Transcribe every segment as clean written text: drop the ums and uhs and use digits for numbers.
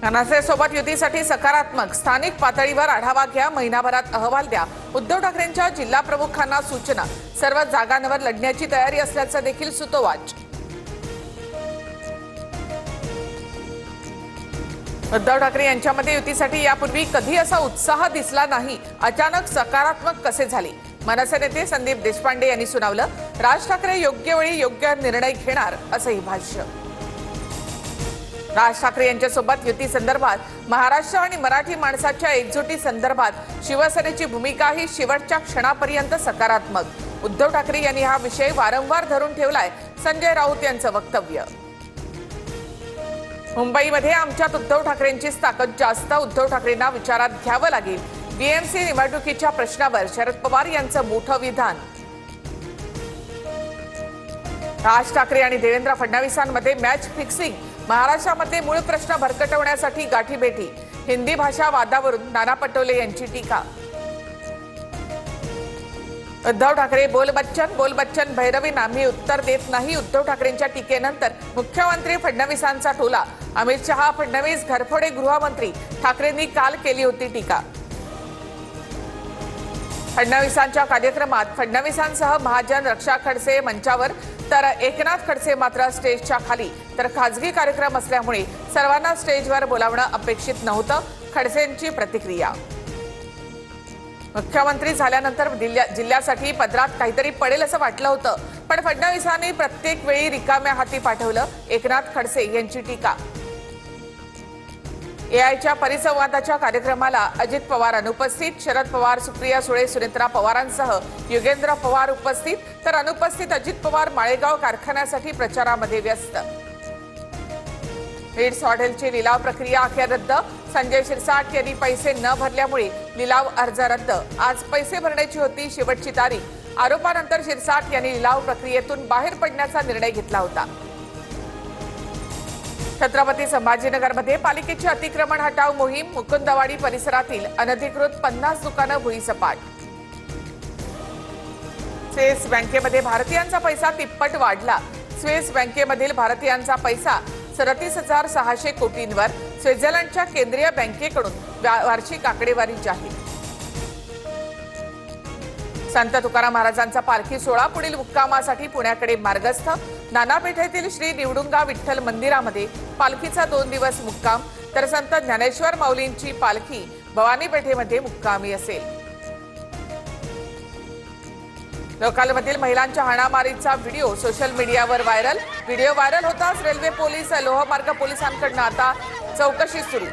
मनसेसोबत युतीसाठी सकारात्मक स्थानिक पातळीवर आढावा घ्या, महिनाभरात अहवाल द्या. उद्धव ठाकरेंच्या जिल्हा प्रमुखांना सूचना. सर्व जागांवर लढण्याची तयारी असल्याचं देखील सुतोवाच. उद्धव ठाकरे यांच्यामध्ये युतीसाठी यापूर्वी कधी असा उत्साह दिसला नाही. अचानक सकारात्मक कसे झाले? मनसे नेते संदीप देशपांडे यांनी सुनावलं. राज ठाकरे योग्य वेळी योग्य निर्णय घेणार असंही भाष्य. राज ठाकरे यांच्यासोबत युती संदर्भात महाराष्ट्र आणि मराठी माणसाच्या एकजुटी संदर्भात शिवसेनेची भूमिका ही शेवटच्या क्षणापर्यंत सकारात्मक. उद्धव ठाकरे यांनी हा विषय वारंवार धरून ठेवलाय. संजय राऊत यांचं वक्तव्य. मुंबईमध्ये आमच्यात उद्धव ठाकरेंचीच ताकद जास्त. उद्धव ठाकरेंना विचारात घ्यावं लागेल. बीएमसी निवडणुकीच्या प्रश्नावर शरद पवार यांचं मोठं विधान. राज ठाकरे आणि देवेंद्र फडणवीसांमध्ये मॅच फिक्सिंग. महाराष्ट्रामध्ये मूळ प्रश्न भरकटवण्यासाठी गाठीभेटी. हिंदी भाषा वादावरून नाना पटोले यांची टीका. उद्धव ठाकरे बोल बच्चन भैरवी आम्ही उत्तर देत नाही. उद्धव ठाकरेंच्या टीकेनंतर मुख्यमंत्री फडणवीसांचा टोला. अमित शहा फडणवीस घरफोडे गृहमंत्री. ठाकरेंनी काल केली होती टीका. फडणवीसांच्या कार्यक्रमात फडणवीसांसह महाजन, रक्षा खडसे मंचावर तर एकनाथ खडसे मात्र स्टेजच्या खाली. तर खासगी कार्यक्रम असल्यामुळे सर्वांना स्टेजवर बोलावणं अपेक्षित नव्हतं. खडसेंची प्रतिक्रिया. मुख्यमंत्री झाल्यानंतर जिल्ह्यासाठी पदरात काहीतरी पडेल असं वाटलं होतं, पण फडणवीसांनी प्रत्येक वेळी रिकाम्या हाती पाठवलं. एकनाथ खडसे यांची टीका. एआयच्या परिसंवादाच्या कार्यक्रमाला अजित पवार अनुपस्थित. शरद पवार, सुप्रिया सुळे, सुनेत्रा पवारांसह युगेंद्र पवार उपस्थित. तर अनुपस्थित अजित पवार माळेगाव कारखान्यासाठी प्रचारामध्ये व्यस्त. हिट्स हॉटेलची लिलाव प्रक्रिया अखेर रद्द. संजय शिरसाट यांनी पैसे न भरल्यामुळे लिलाव अर्ज रद्द. आज पैसे भरण्याची होती शेवटची तारीख. आरोपानंतर शिरसाट यांनी लिलाव प्रक्रियेतून बाहेर पडण्याचा निर्णय घेतला होता. छत्रपती संभाजीनगरमध्ये पालिकेची अतिक्रमण हटाव मोहीम. मुकुंदवाडी परिसरातील अनधिकृत 50 दुकानं भुईसपाट. स्विस बँकेमध्ये भारतीयांचा पैसा तिप्पट वाढला. स्विस बँकेमधील भारतीयांचा पैसा 37,600 कोटींवर. स्वित्झर्लंडच्या केंद्रीय बँकेकडून वार्षिक आकडेवारी जाहीर. संत तुकाराम महाराजांचा पालखी सोहळा पुढील मुक्कामासाठी पुण्याकडे मार्गस्थ. नाना पेठेतील श्री निवडुंगा विठ्ठल मंदिरामध्ये पालखीचा 2 दिवस मुक्काम. तर संत ज्ञानेश्वर माऊलींची पालखी भवानी पेठेमध्ये मुक्कामी असेल. लोकलमधील महिलांच्या हाणामारीचा व्हिडिओ सोशल मीडियावर व्हायरल. व्हिडिओ व्हायरल होताच रेल्वे पोलीस लोहमार्ग पोलिसांकडून आता चौकशी सुरू.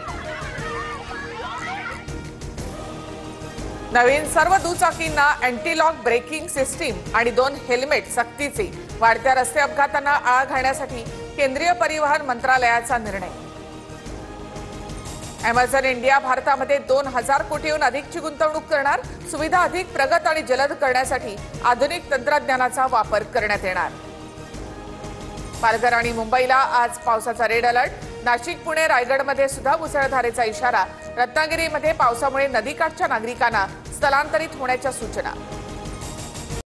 नवीन सर्व दुचाकींना अँटी लॉक ब्रेकिंग सिस्टीम आणि 2 हेल्मेट सक्तीचे. वाढत्या रस्ते अपघातांना आळा घालण्यासाठी केंद्रीय परिवहन मंत्रालयाचा निर्णय. अमेझॉन इंडिया भारतामध्ये 2000 कोटीहून अधिकची गुंतवणूक करणार. सुविधा अधिक प्रगत आणि जलद करण्यासाठी आधुनिक तंत्रज्ञानाचा वापर करण्यात येणार. पालघर आणि मुंबईला आज पावसाचा रेड अलर्ट. नाशिक, पुणे, रायगडमध्ये सुद्धा मुसळधारेचा इशारा. रत्नागिरीमध्ये पावसामुळे नदीकाठच्या नागरिकांना स्थलांतरित होण्याच्या सूचना.